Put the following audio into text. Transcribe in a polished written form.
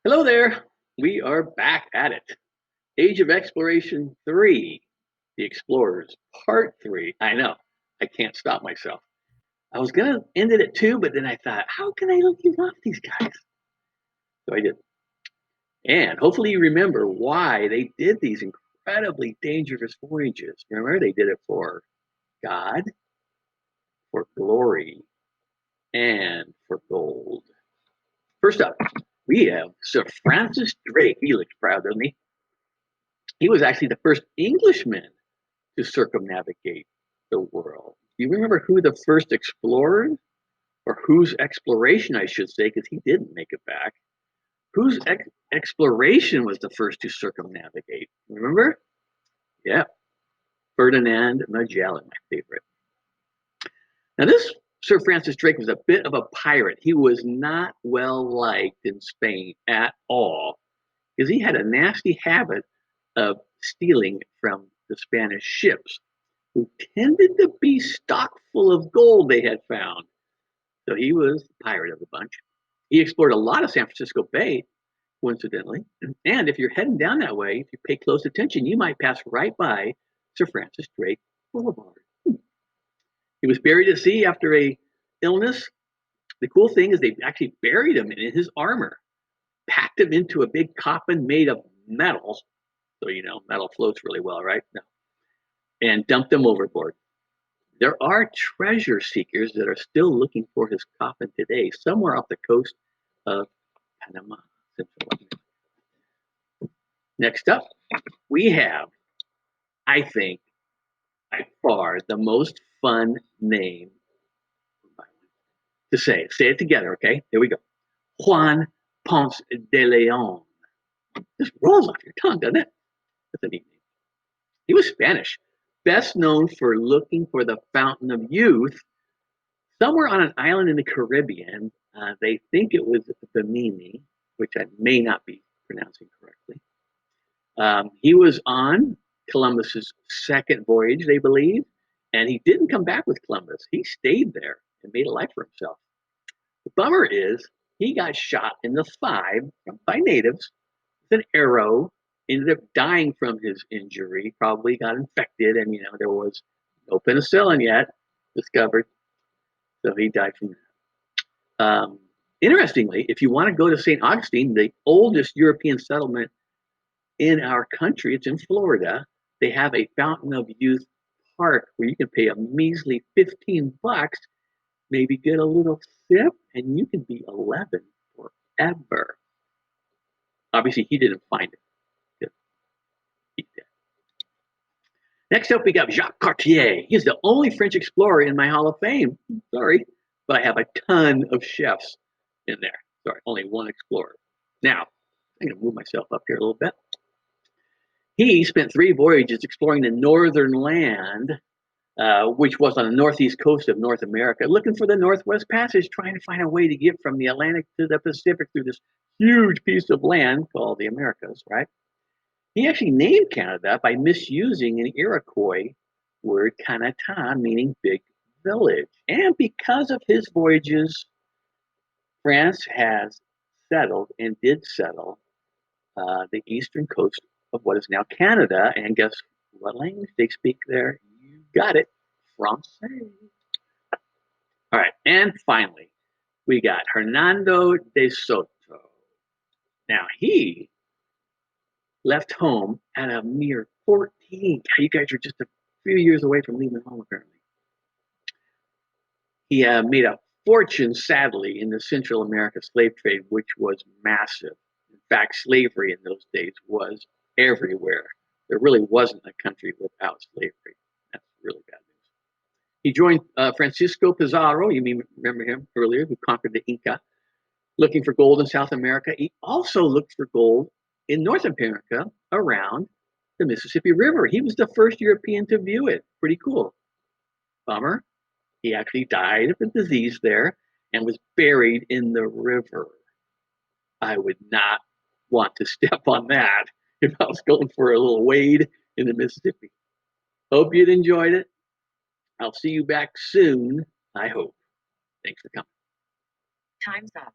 Hello there. We are back at it. Age of Exploration 3, The Explorers, Part 3. I know, I can't stop myself. I was going to end it at 2, but then I thought, how can I leave off these guys? So I did. And hopefully you remember why they did these incredibly dangerous voyages. Remember, they did it for God, for glory, and for gold. First up, we have Sir Francis Drake. He looks proud, doesn't he? He was actually the first Englishman to circumnavigate the world. Do you remember who the first explorer, or whose exploration, I should say, because he didn't make it back? Whose exploration was the first to circumnavigate? Remember? Yeah, Ferdinand Magellan, my favorite. Now, this Sir Francis Drake was a bit of a pirate. He was not well liked in Spain at all because he had a nasty habit of stealing from the Spanish ships, who tended to be stock full of gold they had found. So he was the pirate of the bunch. He explored a lot of San Francisco Bay, coincidentally. And if you're heading down that way, if you pay close attention, you might pass right by Sir Francis Drake Boulevard. He was buried at sea after a illness. The cool thing is they actually buried him in his armor, packed him into a big coffin made of metal. So you know, metal floats really well, right? No. And dumped him overboard. There are treasure seekers that are still looking for his coffin today, somewhere off the coast of Panama. Next up, we have, I think, by far the most fun name to say. Say it together, okay? Here we go. Juan Ponce de Leon. This rolls off your tongue, doesn't it? That's a neat name. He was Spanish, best known for looking for the Fountain of Youth somewhere on an island in the Caribbean. They think it was Bimini, which I may not be pronouncing correctly. He was on Columbus's second voyage, they believe, and he didn't come back with Columbus. He stayed there and made a life for himself. The bummer is he got shot in the thigh by natives with an arrow, ended up dying from his injury, probably got infected, and you know, there was no penicillin yet discovered, so he died from that. Interestingly, if you want to go to St. Augustine, the oldest European settlement in our country, it's in Florida. They have a Fountain of Youth park where you can pay a measly $15, maybe get a little sip, and you can be 11 forever. Obviously, he didn't find it. He did. Next up, we got Jacques Cartier. He's the only French explorer in my Hall of Fame. Sorry, but I have a ton of chefs in there. Sorry, only one explorer. Now, I'm going to move myself up here a little bit. He spent 3 voyages exploring the northern land, which was on the northeast coast of North America, looking for the Northwest Passage, trying to find a way to get from the Atlantic to the Pacific through this huge piece of land called the Americas, right? He actually named Canada by misusing an Iroquois word, Kanata, meaning big village. And because of his voyages, France has settled and did settle the eastern coast of what is now Canada. And guess what language they speak there? You got it, Francais. All right, and finally, we got Hernando de Soto. Now, he left home at a mere 14. You guys are just a few years away from leaving home, apparently. He made a fortune, sadly, in the Central America slave trade, which was massive. In fact, slavery in those days was everywhere. There really wasn't a country without slavery. That's really bad news. He joined Francisco Pizarro, you may remember him earlier, who conquered the Inca, looking for gold in South America. He also looked for gold in North America around the Mississippi River. He was the first European to view it. Pretty cool. Bummer. He actually died of a disease there and was buried in the river. I would not want to step on that if I was going for a little wade in the Mississippi. Hope you'd enjoyed it. I'll see you back soon, I hope. Thanks for coming. Time's up.